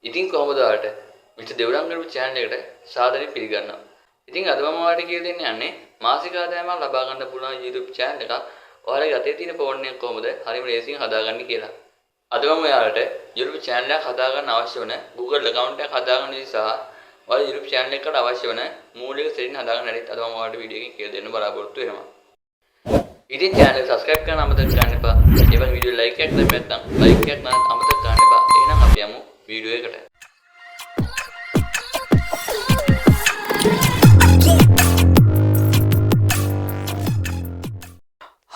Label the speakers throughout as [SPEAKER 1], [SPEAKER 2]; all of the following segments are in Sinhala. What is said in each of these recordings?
[SPEAKER 1] ඉතින් කොහොමද ඔයාලට මිස්ටර් දෙව්රංගරු channel එකට සාදරයෙන් පිළිගන්නවා. ඉතින් අද මම ඔයාලට කියලා දෙන්න යන්නේ මාසික ආදායමක් ලබා ගන්න පුළුවන් YouTube channel එකක් ඔයාලගේ අතේ තියෙන ෆෝන් එක කොහොමද හරිම ලේසියෙන් හදාගන්නේ කියලා. අද මම ඔයාලට YouTube channel එකක් හදාගන්න අවශ්‍ය වෙන Google account එකක් හදාගන්න විදිහ සහ ඔයාලා YouTube channel එකකට අවශ්‍ය වෙන මූලික setting හදාගන්න හැටි අද මම ඔයාලට වීඩියෝ එකකින් කියලා දෙන්න බලාපොරොත්තු වෙනවා. ඉතින් channel එක subscribe කරන්න අමතක කරන්න එපා. ඒ වගේම වීඩියෝ like එකක් දැම්ම නැත්නම් like එකක් නාත් අමතක කරන්න එපා. එහෙනම් අපි යමු වීඩියෝ එකට.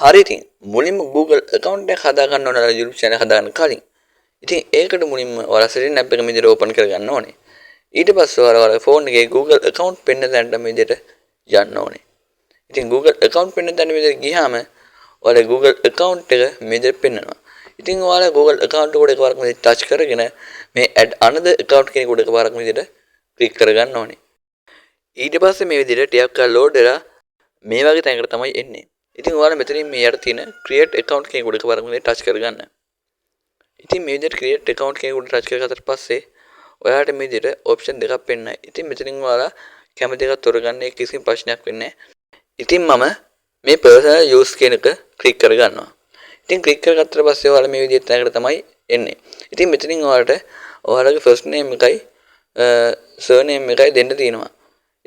[SPEAKER 1] හරි ඉතින් මුලින්ම Google account එක හදාගන්න ඕන YouTube channel එක හදාගන්න කලින් ඉතින් ඒකට මුලින්ම ඔයාලා setting app එක මෙදිහට open කරගන්න ඕනේ. ඊට පස්සේ ඔයාලා phone එකේ Google account පෙන්න තැනට මෙදිහට යන්න ඕනේ. ඉතින් Google account පෙන්න තැන මෙදිහට ගියාම ඔයාලා Google account එක මෙදිහට පෙන්නනවා. ඉතින් ඔයාලා Google account එකට එකවරක් මෙදිහට touch කරගෙන මේ add another account කියන එකට එකවරක් මෙදිහට click කරගන්න ඕනේ. ඊට පස්සේ මේ විදිහට ටිකක් කල් load වෙලා මේ වගේ තැනකට තමයි එන්නේ. ඉතින් ඔයාලා මෙතනින් මේ යට තියෙන create account කියන එකට එකවරක් මෙතන touch කරගන්න. ඉතින් මේ විදිහට create account කියන එකට touch කරගත්තට පස්සේ ඔයාලට මේ විදිහට option දෙකක් පෙන්නයි. ඉතින් මෙතනින් ඔයාලා කැමති එකක් තෝරගන්න කිසිම ප්‍රශ්නයක් වෙන්නේ නැහැ. ඉතින් මම මේ personal use කියන එක click කරගන්නවා. ඉතින් click කරගත්තට පස්සේ ඔයාලා මේ විදිහට තැනකට තමයි එන්නේ. ඉතින් මෙතනින් ඔයාලට ඔයාලගේ first name එකයි surname එකයි දෙන්න තියෙනවා.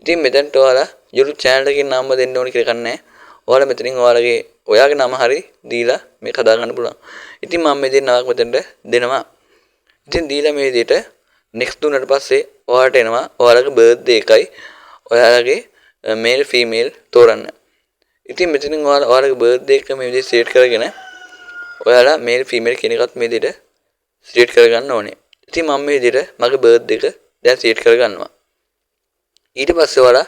[SPEAKER 1] ඉතින් මෙතනට ඔයාලා YouTube channel එකේ නම දෙන්න ඕනේ කියලා කන්නේ. ඔයාලා මෙතනින් ඔයාගේ නම හරි දීලා මේක හදා ගන්න පුළුවන්. ඉතින් මම මේ දෙන්නාවක් මෙතනට දෙනවා. ඉතින් දීලා මේ විදිහට next දුන්නාට පස්සේ ඔයාලට එනවා ඔයාලගේ birthday එකයි ඔයාලගේ male female තෝරන්න. ඉතින් මෙතනින් ඔයාලගේ birthday එක මේ විදිහට select කරගෙන ඔයාලා male female කියන එකත් මේ විදිහට select කරගන්න ඕනේ. ඉතින් මම මේ විදිහට මගේ birthday එක දැන් select කරගන්නවා. ඊට පස්සේ ඔයාලා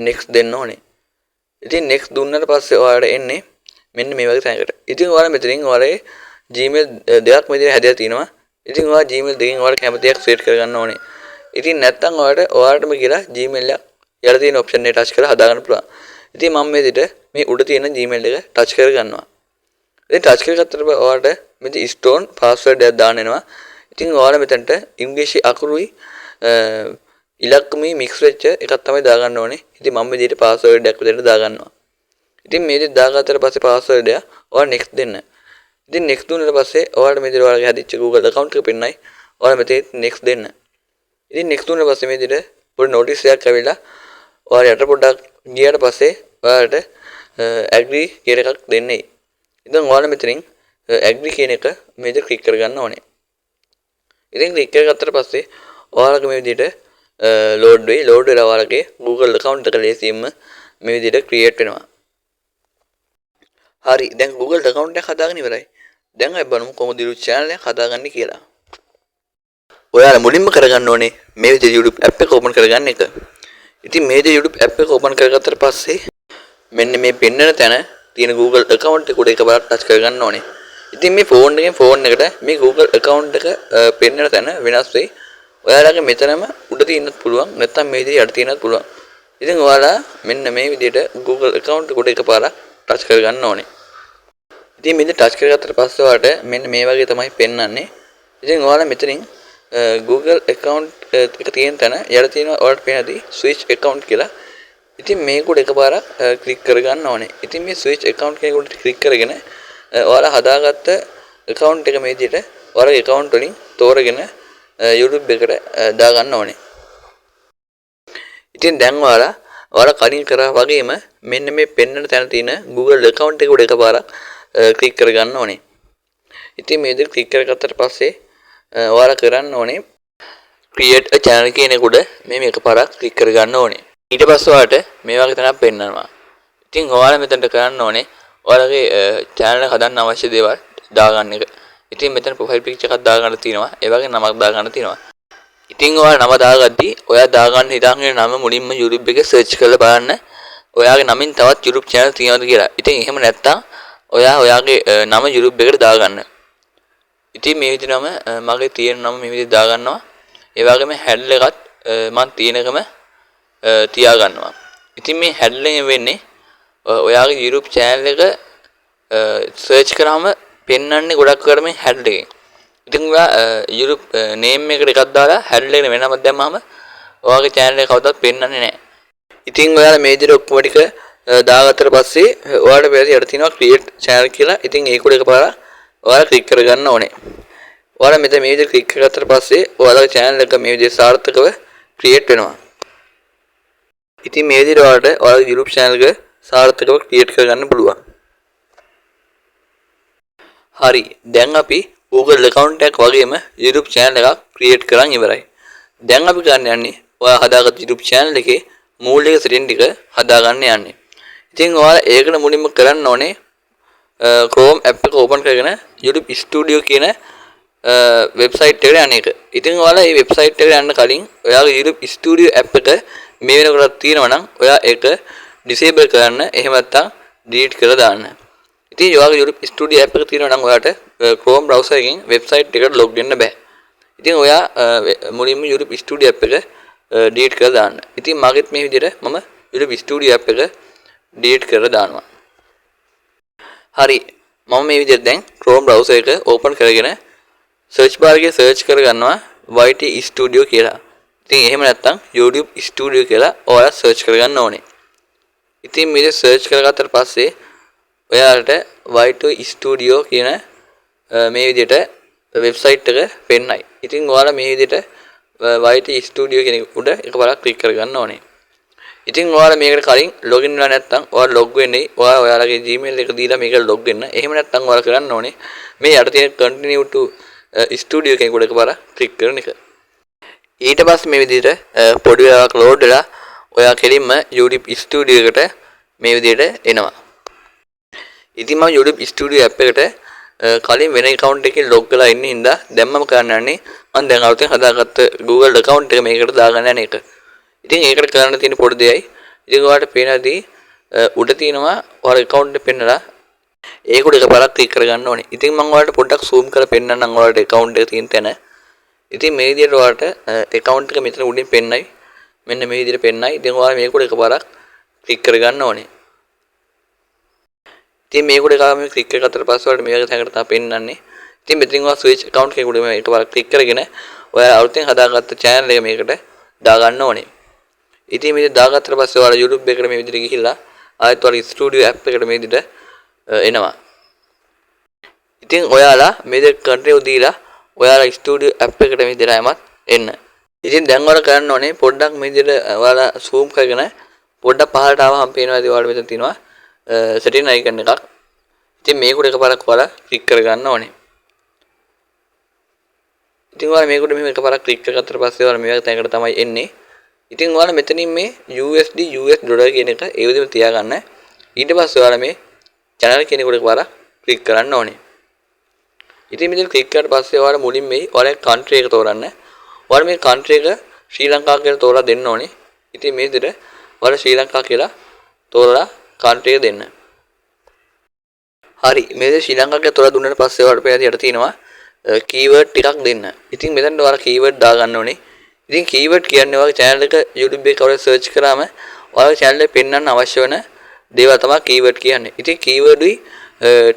[SPEAKER 1] next දෙන්න ඕනේ. ඉතින් next දුන්නාට පස්සේ ඔයාලට එන්නේ මෙන්න මේ වගේ තැනකට. ඉතින් ඔයාලා මෙතනින් ඔයාලගේ Gmail දෙකක් මේ විදිහට හැදලා තිනවා. ඉතින් ඔයාලා Gmail දෙකෙන් ඔයාලා කැමති එකක් select කරගන්න ඕනේ. ඉතින් නැත්තම් ඔයාලටම කියලා Gmail එක යට තියෙන option එක touch කරලා හදා ගන්න පුළුවන්. ඉතින් මම මේ විදිහට මේ උඩ තියෙන Gmail එක touch කරගන්නවා. ඉතින් touch කරගත්තට ඔයාලට මෙතන stone password එකක් දාන්න එනවා. ඉතින් ඔයාලා මෙතනට ඉංග්‍රීසි අකුරුයි ඉලක්කමයි mix වෙච්ච එකක් තමයි දාගන්න ඕනේ. ඉතින් මම මේ විදිහට password එකක් විදිහට දාගන්නවා. ඉතින් මේ විදිහට දාගත්තට පස්සේ password එක ඔයාලා next දෙන්න. ඉතින් next දුන්නාට පස්සේ ඔයාලට මේ විදිහට ඔයාලගේ හැදිච්ච Google account එක පෙන්නයි. ඔයාලා මෙතන next දෙන්න. ඉතින් next දුන්නාට පස්සේ මේ විදිහට පොඩි notice එකක් ඇවිල්ලා ඔයාලා යට පොඩ්ඩක් ගියාට පස්සේ ඔයාලට agree කියන එකක් දෙන්නේ. ඉතින් ඔයාලා මෙතනින් agree කියන එක මේ විදිහට click කරගන්න ඕනේ. ඉතින් click කරගත්තට පස්සේ ඔයාලගේ මේ විදිහට load වෙලා ඔයාලගේ Google account එක ලේසියෙන්ම මේ විදිහට create වෙනවා. හරි දැන් Google account එක හදාගෙන ඉවරයි. දැන් අපි බලමු කොහොමද YouTube channel එක හදාගන්නේ කියලා. ඔයාලා මුලින්ම කරගන්න ඕනේ මේ විදිහට YouTube app එක open කරගන්න එක. ඉතින් මේ විදිහට YouTube app එක open කරගත්තට පස්සේ මෙන්න මේ පෙන්නන තැන තියෙන Google account එක උඩ එකපාරක් touch කරගන්න ඕනේ. ඉතින් මේ phone එකට මේ Google account එක පෙන්නන තැන වෙනස් වෙයි. ඔයාලගේ මෙතනම උඩ තියෙන්නත් පුළුවන් නැත්නම් මේ විදිහට යට තියෙන්නත් පුළුවන්. ඉතින් ඔයාලා මෙන්න මේ විදිහට Google account එක උඩ එකපාරක් touch කරගන්න ඕනේ. ඉතින් මෙතන touch කරගත්තට පස්සේ ඔයාලට මෙන්න මේ වගේ තමයි පෙන්වන්නේ. ඉතින් ඔයාලා මෙතනින් Google account එක තියෙන තැන යට තියෙනවා ඔයාලට පේනදී switch account කියලා. ඉතින් මේක උඩ එකපාරක් click කරගන්න ඕනේ. ඉතින් මේ switch account කියන උඩට click කරගෙන ඔයාලා හදාගත්ත account එක මේ විදිහට ඔයාලගේ account වලින් තෝරගෙන YouTube එකට දාගන්න ඕනේ. ඉතින් දැන් ඔයාලා කලින් කරා වගේම මෙන්න මේ පෙන්නන තැන තියෙන Google account එක උඩ එකපාරක් click කරගන්න ඕනේ. ඉතින් මේ විදිහට click කරගත්තට පස්සේ ඔයාලා කරන්න ඕනේ create a channel කියන එක උඩ මේ එකපාරක් click කරගන්න ඕනේ. ඊට පස්සේ ඔයාලට මේ වගේ තැනක් පෙන්නනවා. ඉතින් ඔයාලා මෙතනට කරන්න ඕනේ ඔයාලගේ channel එක හදන්න අවශ්‍ය දේවල් දාගන්න එක. ඉතින් මෙතන profile picture එකක් දාගන්න තියෙනවා. ඒ වගේ නමක් දාගන්න තියෙනවා. ඉතින් ඔයාලා නම දාගද්දි ඔයා දාගන්න හිතාගෙන නම මුලින්ම YouTube එකේ search කරලා බලන්න ඔයාගේ නමින් තවත් YouTube channel තියෙනවද කියලා. ඉතින් එහෙම නැත්නම් ඔයාගේ නම YouTube එකට දාගන්න. ඉතින් මේ විදිහටම මගේ තියෙන නම මේ විදිහට දාගන්නවා. ඒ වගේම handle එකත් මම තියෙනකම තියාගන්නවා. ඉතින් මේ handle එක වෙන්නේ ඔයාගේ YouTube channel එක search කරාම පෙන්වන්නේ ගොඩක් කරමින් handle එකෙන්. ඉතින් ඔයා YouTube name එකට එකක් දාලා handle එක වෙනමක් දැම්මම ඔයාගේ channel එක කවදාවත් පෙන්වන්නේ නැහැ. ඉතින් ඔයාලා මේ විදිහට ඔක්කොම ටික දාගත්තට පස්සේ ඔයාලට පස්සේ යට තියෙනවා create channel කියලා. ඉතින් ඒක උඩ එකපාරක් ඔයාලා click කරගන්න ඕනේ. ඔයාලා මෙතන මේ විදිහට click කරගත්තට පස්සේ ඔයාලගේ channel එක මේ විදිහට සාර්ථකව create වෙනවා. ඉතින් මේ විදිහට ඔයාලගේ YouTube channel එක සාර්ථකව create කරගන්න පුළුවන්. හරි. දැන් අපි Google account එකක් වගේම YouTube channel එකක් create කරන් ඉවරයි. දැන් අපි ගන්න යන්නේ ඔයා හදාගත්ත YouTube channel එකේ මූලික setting ටික හදාගන්න යන්නේ. ඉතින් ඔයාලා ඒකට මුලින්ම කරන්න ඕනේ Chrome app එක open කරගෙන YouTube Studio කියන website එකට යන එක. ඉතින් ඔයාලා මේ website එකට යන්න කලින් ඔයාගේ YouTube Studio app එක මේ වෙනකොට තියෙනවා නම් ඔයා ඒක disable කරන්න. එහෙම නැත්නම් delete කරලා දාන්න. ඉතින් ඔයාගේ YouTube Studio app එක තියෙනවා නම් ඔයාට Chrome browser එකෙන් website එකට log වෙන්න බෑ. ඉතින් ඔයා මුලින්ම YouTube Studio app එක delete කරලා දාන්න. ඉතින් මාගෙත් මේ විදිහට මම YouTube Studio app එක delete කරලා දානවා. හරි. මම මේ විදිහට දැන් Chrome browser එක open කරගෙන search bar එකේ search කරගන්නවා YT Studio කියලා. ඉතින් එහෙම නැත්නම් YouTube Studio කියලා ඔයාලා search කරගන්න ඕනේ. ඉතින් මේ search කරගත්තට පස්සේ ඔයාලට YT Studio කියන මේ විදිහට website එක පෙන්නයි. ඉතින් ඔයාලා මේ විදිහට YT Studio කියන උඩ එකපාරක් click කරගන්න ඕනේ. ඉතින් ඔයාලා මේකට කලින් login වෙලා නැත්නම් ඔයාලා log වෙන්නේ ඔයාලගේ Gmail එක දීලා මේකට log වෙන්න. එහෙම නැත්නම් ඔයාලා කරන්න ඕනේ මේ යට තියෙන continue to studio කෙනෙක් උඩ එකපාරක් click කරන එක. ඊට පස්සේ මේ විදිහට පොඩි වෙලාවක් load වෙලා ඔයා කෙලින්ම YouTube Studio එකට මේ විදිහට එනවා. ඉතින් මම YouTube Studio app එකට කලින් වෙන account එකකින් log කරලා ඉන්න හින්දා දැන් මම කරන්න යන්නේ මම දැන් අලුතෙන් හදාගත්ත Google account එක මේකට දාගන්න යන එක. ඉතින් ඒකට කරන්න තියෙන පොඩි දෙයයි. ඉතින් ඔයාලට පේනදී උඩ තියෙනවා ඔයාලා account එක පෙන්නලා ඒක උඩ එකපාරක් click කරගන්න ඕනේ. ඉතින් මම ඔයාලට පොඩ්ඩක් zoom කරලා පෙන්නන්නම් ඔයාලට account එක තියෙන තැන. ඉතින් මේ විදිහට ඔයාලට account එක මෙතන උඩින් පෙන්නයි. මෙන්න මේ විදිහට පෙන්නයි. ඉතින් ඔයාලා මේක උඩ එකපාරක් click කරගන්න ඕනේ. ඉතින් මේක උඩ එකපාරක් click කරගත්තට පස්සේ ඔයාලට මේක තැනකට තමයි පෙන්නන්නේ. ඉතින් මෙතනින් ඔයා switch account එකේ උඩ එකපාරක් click කරගෙන ඔයාලා අලුතෙන් හදාගත්ත channel එක මේකට දාගන්න ඕනේ. ඉතින් මේ දාගත්තට පස්සේ ඔයාලා YouTube එකට මේ විදිහට ගිහිල්ලා ආයෙත් ඔයාලා Studio app එකට මේ විදිහට එනවා. ඉතින් ඔයාලා මේ විදිහට continue දීලා ඔයාලා Studio app එකට මේ විදිහට ආයමත් එන්න. ඉතින් දැන් ඔයාලා කරන්න ඕනේ පොඩ්ඩක් මේ විදිහට ඔයාලා zoom කරගෙන පොඩ්ඩක් පහළට ආවම පේනවා ඉතින් ඔයාලා මෙතන තියෙනවා setting icon එකක්. ඉතින් මේක උඩ එකපාරක් ඔයාලා click කරගන්න ඕනේ. ඉතින් ඔයාලා මේක උඩ මෙහෙම එකපාරක් click කරගත්තට පස්සේ ඔයාලා මේ වගේ තැනකට තමයි එන්නේ. ඉතින් ඔයාලා මෙතනින් මේ USD US ඩොලර් කියන එක ඒ විදිහට තියාගන්න. ඊට පස්සේ ඔයාලා මේ channel කියන එක උඩ එකපාරක් click කරන්න ඕනේ. ඉතින් මෙතන click කරාට පස්සේ ඔයාලා මුලින් මේ ඔයාලගේ country එක තෝරන්න. ඔයාලා මේ country එක ශ්‍රී ලංකාව කියලා තෝරලා දෙන්න ඕනේ. ඉතින් මේ විදිහට ඔයාලා ශ්‍රී ලංකාව කියලා තෝරලා country එක දෙන්න. හරි. මේ විදිහට ශ්‍රී ලංකාව කියලා තෝරලා දුන්නාට පස්සේ ඔයාලට පේන යට තියෙනවා keyword ටිකක් දෙන්න. ඉතින් මෙතන ඔයාලා keyword දාගන්න ඕනේ. ඉතින් keyword කියන්නේ ඔයාගේ channel එක YouTube එකේ කවුරු search කරාම ඔයාගේ channel එක පෙන්වන්න අවශ්‍ය වෙන දේවල් තමයි keyword කියන්නේ. ඉතින් keyword උයි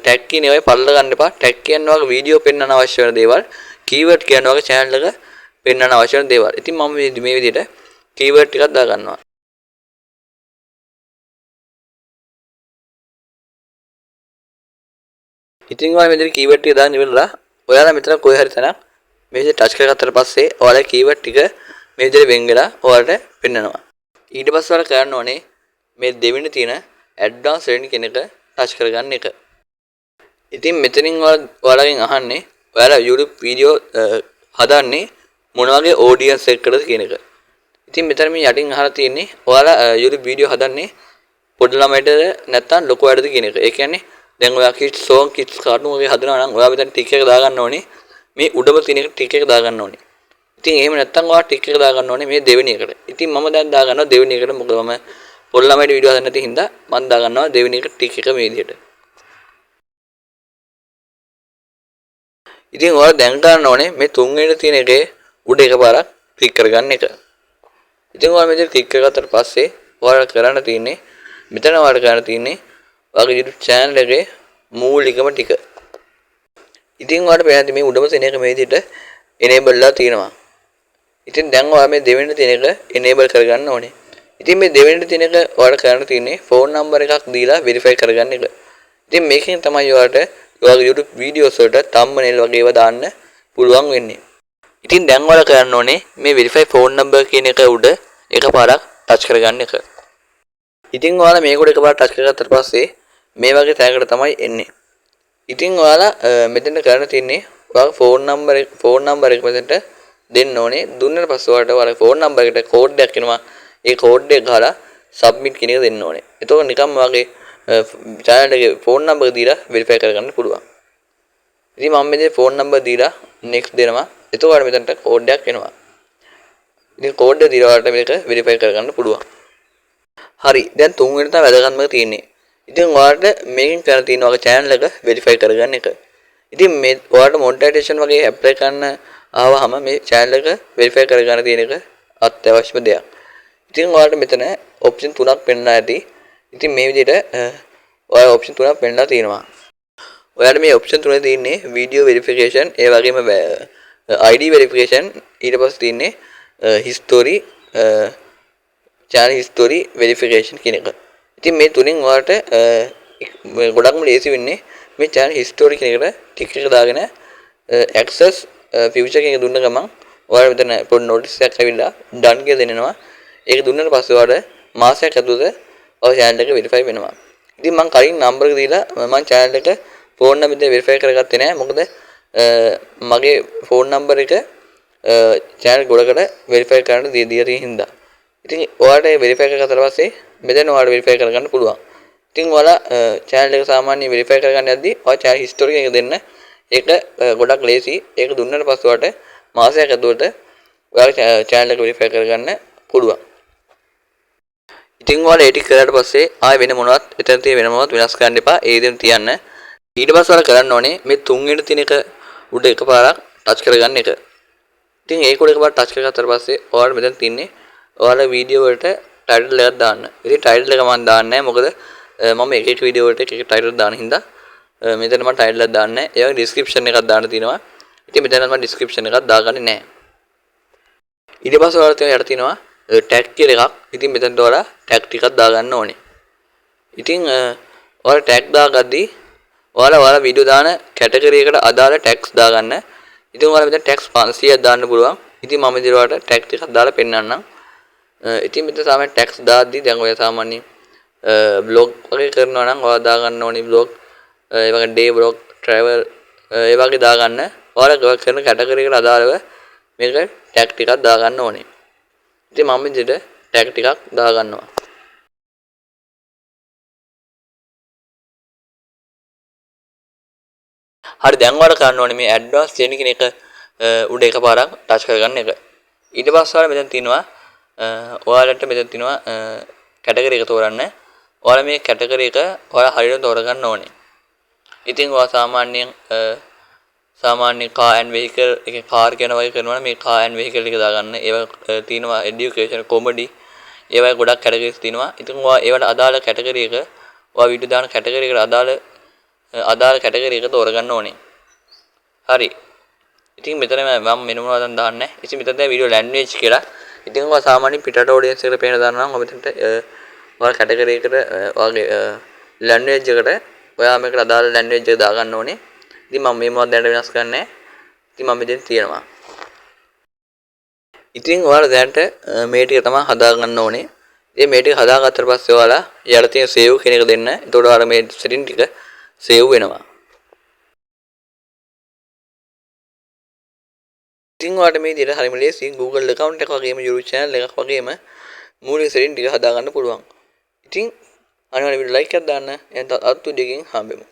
[SPEAKER 1] tag කියන ඒවායි පල්ල ගන්න එපා. tag කියන්නේ ඔයාගේ වීඩියෝ පෙන්වන්න අවශ්‍ය වෙන දේවල්. keyword කියන්නේ ඔයාගේ channel එක පෙන්වන්න අවශ්‍ය වෙන දේවල්. ඉතින් මම මේ විදිහට keyword ටිකක් දාගන්නවා. ඉතින් ඔයාලා මේ විදිහට keyword ටික දාන්න ඉවරලා ඔයාලා මෙතන කොහේ හරි තැනක් මේ විදිහට touch කරගත්තට පස්සේ ඔයාලා keyword ටික මේ විදිහට වෙන් වෙලා ඔයාලට පෙන්නනවා. ඊට පස්සේ ඔයාලා කරන්න ඕනේ මේ දෙවෙනි තියෙන advanced setting කියන එක touch කරගන්න එක. ඉතින් මෙතනින් ඔයාලගෙන් අහන්නේ ඔයාලා YouTube වීඩියෝ හදන්නේ මොන වගේ audience එකකටද කියන එක. ඉතින් මෙතන මේ යටින් අහලා තියෙන්නේ ඔයාලා YouTube වීඩියෝ හදන්නේ පොඩි ළමයිටද නැත්නම් ලොකු අයටද කියන එක. ඒ කියන්නේ දැන් ඔයා kids song kids cartoon වගේ හදනවා නම් ඔයා මෙතන ටික එක දාගන්න ඕනේ. මේ උඩම තියෙන එක ටික එක දාගන්න ඕනේ. ඉතින් එහෙම නැත්නම් ඔයා ටික එක දාගන්න ඕනේ මේ දෙවෙනි එකට. ඉතින් මම දැන් දාගන්නවා දෙවෙනි එකට. මොකද මම පොඩි ළමයිට වීඩියෝ හදන්න නැති හින්දා මම දාගන්නවා දෙවෙනි එක ටික එක මේ විදිහට. ඉතින් ඔයාලා දැන් ගන්න ඕනේ මේ තුන්වෙනි තියෙන එකේ උඩ එකපාරක් ක්ලික් කරගන්න එක. ඉතින් ඔයාලා මෙතන ක්ලික් කරගත්තට පස්සේ ඔයාලා කරන්න තියෙන්නේ මෙතන ඔයාලා කරන්න තියෙන්නේ ඔයාගේ YouTube channel එකේ මූලිකම ටික. ඉතින් ඔයාලට පේනවා මේ උඩම තියෙන එක මේ විදිහට enable ලා තියෙනවා. ඉතින් දැන් ඔයා මේ දෙවෙනි තියෙන එක enable කරගන්න ඕනේ. ඉතින් මේ දෙවෙනි තියෙන එක ඔයාලට කරන්න තියෙන්නේ phone number එකක් දීලා verify කරගන්න එක. ඉතින් මේකෙන් තමයි ඔයාලට ඔයාගේ YouTube videos වලට thumbnail වගේ ඒවා දාන්න පුළුවන් වෙන්නේ. ඉතින් දැන් ඔයාලා කරන්න ඕනේ මේ verify phone number කියන එක උඩ එකපාරක් touch කරගන්න එක. ඉතින් ඔයාලා මේක උඩ එකපාරක් touch කරගත්තට පස්සේ මේ වගේ තැනකට තමයි එන්නේ. ඉතින් ඔයාලා මෙතන කරන්න තියෙන්නේ ඔයාගේ phone number එක මෙතනට දෙන්න ඕනේ. දුන්නාට පස්සේ ඔයාලට phone number එකට code එකක් එනවා. ඒ code එක ගහලා submit කියන එක දෙන්න ඕනේ. එතකොට නිකම්ම ඔයාගේ channel එකේ phone number එක දීලා verify කරගන්න පුළුවන්. ඉතින් මම මේ phone number දීලා next දෙනවා. එතකොට මෙතනට code එකක් එනවා. ඉතින් code එක දීලා ඔයාලට මේක verify කරගන්න පුළුවන්. හරි. දැන් තුන්වෙනි තමයි වැදගත්ම තියෙන්නේ. ඉතින් ඔයාලට මේකෙන් කරන්න තියෙන ඔයාගේ channel එක verify කරගන්න එක. ඉතින් මේ ඔයාලට monetization වගේ apply කරන්න ආවහම මේ channel එක verify කරගන්න තියෙන එක අත්‍යවශ්‍යම දෙයක්. ඉතින් ඔයාලට මෙතන option තුනක් පෙන්නලා ඇති. ඉතින් මේ විදිහට ඔයාලා option තුනක් පෙන්නලා තියෙනවා. ඔයාලට මේ option තුනේ තියෙන්නේ video verification, ඒ වගේම ID verification, ඊට පස්සේ තියෙන්නේ history channel history verification කියන එක. ඉතින් මේ තුنين ඔයාලට ගොඩක්ම ලේසි වෙන්නේ මේ channel history කියන එකට ටික එක දාගෙන access future කියන එක දුන්න ගමන් ඔයාලා මෙතන පොඩි notice එකක් ඇවිල්ලා done කියලා දෙනවා. ඒක දුන්නාට පස්සේ ඔයාලට මාසයක් ඇතුළත ඔය channel එක verify වෙනවා. ඉතින් මම කලින් number එක දීලා මම channel එක phone number එක verify කරගත්තේ නැහැ. මොකද මගේ phone number එක channel ගොඩකට verify කරන්න දීලා තියෙන හින්දා. ඉතින් ඔයාලට verify කරගත්තාට පස්සේ මෙතන ඔයාලට verify කරගන්න පුළුවන්. ඉතින් ඔයාලා channel එක සාමාන්‍ය verify කරගන්න යද්දී ඔයා channel history එක දෙන්න. ඒක ගොඩක් ලේසි. ඒක දුන්නාට පස්සේ ඔයාලට මාසයක් ඇතුළත ඔයාගේ channel එක verify කරගන්න පුළුවන්. ඉතින් ඔයාලා ඒ ටික කරාට පස්සේ ආයෙ වෙන මොනවත් එතන තියෙන වෙන මොනවත් වෙනස් කරන්න එපා. ඒ විදිහට තියන්න. ඊට පස්සේ ඔයාලා කරන්න ඕනේ මේ තුන්වෙනි තියෙන එක උඩ එකපාරක් ටච් කරගන්න එක. ඉතින් ඒක උඩ එකපාරක් ටච් කරගත්තාට පස්සේ ඔයාලා මෙතන තියන්නේ ඔයාලා වීඩියෝ වලට ටයිටල් එකක් දාන්න. ඉතින් ටයිටල් එක මම දාන්නේ නැහැ. මොකද මම එක එක වීඩියෝ වලට එක එක ටයිටල් දාන හින්දා මෙතන මම ටයිටල් එකක් දාන්නේ නැහැ. ඒ වගේ description එකක් දාන්න තියෙනවා. ඉතින් මෙතන මම description එකක් දාගන්නේ නැහැ. ඊට පස්සේ ඔයාලා යට තියෙනවා tag කියලා එකක්. ඉතින් මෙතනට ඔයාලා tag ටිකක් දාගන්න ඕනේ. ඉතින් ඔයාලා tag දාගද්දී ඔයාලා වීඩියෝ දාන කැටගරි එකට අදාළ tags දාගන්න. ඉතින් ඔයාලා මෙතන tags 500ක් දාන්න පුළුවන්. ඉතින් මම ඉතින් ඔයාලට tag ටිකක් දාලා පෙන්නන්නම්. ඉතින් මෙතන සාමාන්‍ය tags දාද්දී දැන් ඔය සාමාන්‍ය blog වගේ කරනවා නම් ඔයාලා දාගන්න ඕනේ blog, ඒ වගේ day blog, travel ඒ වගේ දාගන්න. ඔයාලා කරන කැටගරි එකට අදාළව මේක tag ටිකක් දාගන්න ඕනේ. ඉතින් මම විදිහට tag ටිකක් දාගන්නවා. හරි දැන් ඔයාලා කරන්න ඕනේ මේ advanced training කියන එක උඩ එකපාරක් ටච් කරගන්න එක. ඊට පස්සේ ඔයාලා මෙතන තියෙනවා ඔයාලට මෙතන තියෙනවා කැටගරි එක තෝරන්න. ඔයාලා මේ කැටගරි එක ඔයාලා හරියට තෝරගන්න ඕනේ. ඉතින් ඔයා සාමාන්‍ය car and vehicle එකේ car කියන වගේ කරනවා නම් මේ car and vehicle එක දාගන්න. ඒවා තියෙනවා education, comedy ඒවා ගොඩක් කැටගරිස් තියෙනවා. ඉතින් ඔයා ඒවට අදාළ කැටගරි එක ඔයා වීඩියෝ දාන කැටගරි එකට අදාළ කැටගරි එක තෝරගන්න ඕනේ. හරි. ඉතින් මෙතන මම මෙන්න මොනවද දාන්නේ. ඉතින් මෙතන දැන් වීඩියෝ ලැන්ග්වේජ් කියලා. ඉතින් ඔයා සාමාන්‍ය පිටට ඔඩියන්ස් එකට පේන දානවා නම් ඔය මෙතනට ඔයා කැටගරි එකට ඔයාගේ ලැන්ග්වේජ් එකට ඔයා මේකට අදාළ ලැන්ග්වේජ් එක දාගන්න ඕනේ. ඉතින් මම මේ මොනවද දැන් වෙනස් කරන්නේ. ඉතින් මම මෙතන තියනවා. ඉතින් ඔයාලා දැන්ට මේ ටික තමයි හදාගන්න ඕනේ. ඉතින් මේ ටික හදාගත්තට පස්සේ ඔයාලා යට තියෙන save කියන එක දෙන්න. එතකොට ඔයාලා මේ setting ටික save වෙනවා. ඉතින් ඔයාලට මේ විදිහට හරිම ලේසි Google account එක වගේම YouTube channel එකක් වගේම මූලික setting ටික හදාගන්න පුළුවන්. ඉතින් අනිවාර්යයෙන් වීඩියෝ like එකක් දාන්න. එහෙනම් අත් උඩකින් හම්බෙමු.